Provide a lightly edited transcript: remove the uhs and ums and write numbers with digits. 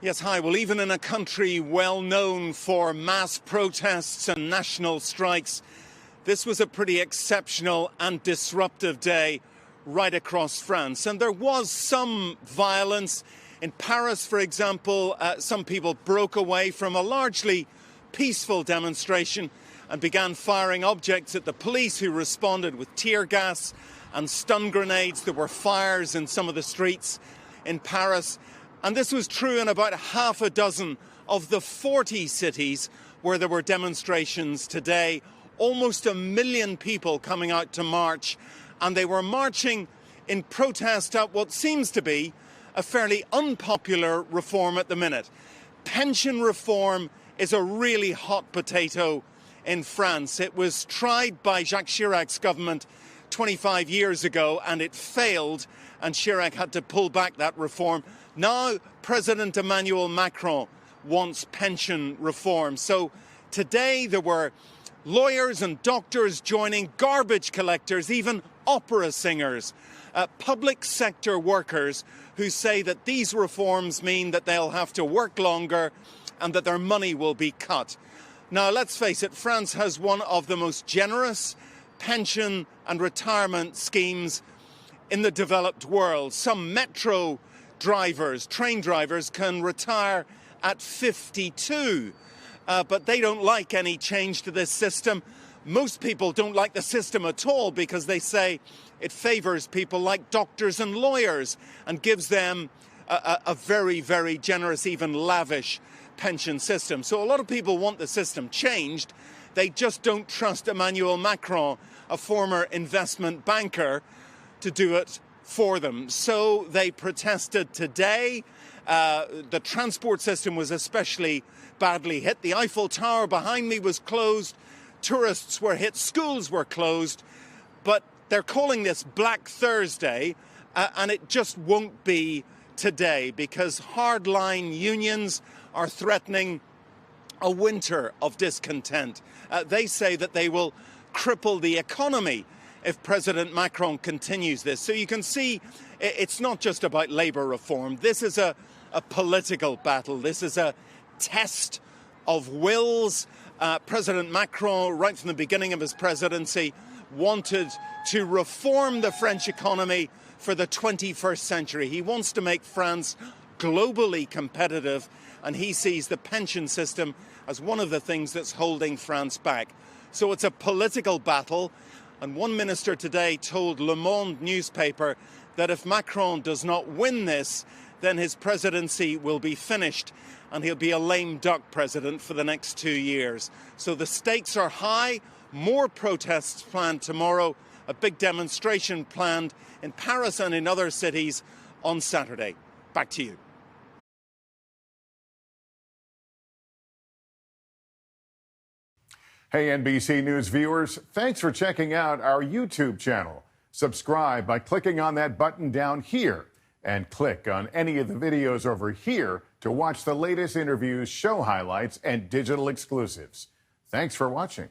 Yes, hi. Well, even in a country well known for mass protests and national strikes, this was a pretty exceptional and disruptive day right across France. And there was some violence. In Paris, for example, some people broke away from a largely peaceful demonstration and began firing objects at the police, who responded with tear gas and stun grenades. There were fires in some of the streets in Paris. And this was true in about half a dozen of the 40 cities where there were demonstrations today. Almost 1 million people coming out to march, and they were marching in protest at what seems to be a fairly unpopular reform at the minute. Pension reform is a really hot potato in France. It was tried by Jacques Chirac's government 25 years ago and it failed, and Chirac had to pull back that reform. Now President Emmanuel Macron wants pension reform. So today there were lawyers and doctors joining, garbage collectors, even opera singers, public sector workers who say that these reforms mean that they'll have to work longer and that their money will be cut. Now, let's face it, France has one of the most generous pension and retirement schemes in the developed world. Some metro drivers, train drivers, can retire at 52, but they don't like any change to this system. Most people don't like the system at all because they say it favours people like doctors and lawyers and gives them a very, very generous, even lavish pension system. So a lot of people want the system changed. They just don't trust Emmanuel Macron, a former investment banker, to do it for them. So they protested today. The transport system was especially badly hit. The Eiffel Tower behind me was closed. Tourists were hit. Schools were closed. But they're calling this Black Thursday, and it just won't be today because hardline unions are threatening a winter of discontent. They say that they will cripple the economy if President Macron continues this. So you can see it's not just about labour reform. This is a political battle. This is a test of wills. President Macron, right from the beginning of his presidency, wanted to reform the French economy for the 21st century. He wants to make France globally competitive, and he sees the pension system as one of the things that's holding France back. So it's a political battle, and one minister today told Le Monde newspaper that if Macron does not win this, then his presidency will be finished and he'll be a lame duck president for the next 2 years. So the stakes are high. More protests planned tomorrow, a big demonstration planned in Paris and in other cities on Saturday. Back to you. Hey, NBC News viewers, thanks for checking out our YouTube channel. Subscribe by clicking on that button down here and click on any of the videos over here to watch the latest interviews, show highlights, and digital exclusives. Thanks for watching.